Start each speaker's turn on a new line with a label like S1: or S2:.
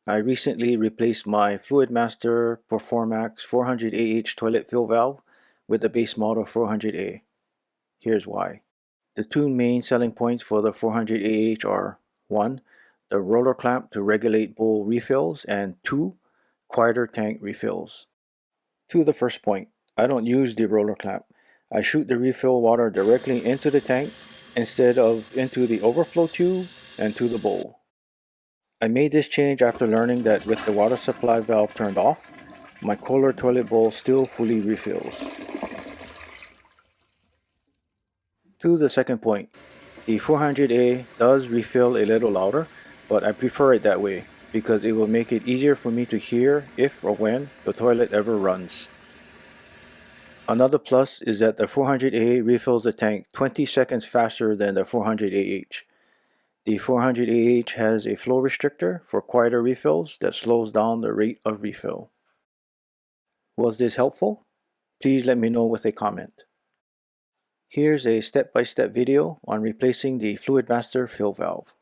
S1: I recently replaced my Fluidmaster Performax 400AH toilet fill valve with the base model 400A. Here's why. The two main selling points for the 400AH are 1. The roller clamp to regulate bowl refills, and 2. Quieter tank refills. To the first point, I don't use the roller clamp. I shoot the refill water directly into the tank instead of into the overflow tube and to the bowl. I made this change after learning that with the water supply valve turned off, my Kohler toilet bowl still fully refills. To the second point, the 400A does refill a little louder, but I prefer it that way because it will make it easier for me to hear if or when the toilet ever runs. Another plus is that the 400A refills the tank 20 seconds faster than the 400AH. The 400AH has a flow restrictor for quieter refills that slows down the rate of refill. Was this helpful? Please let me know with a comment. Here's a step-by-step video on replacing the Fluidmaster fill valve.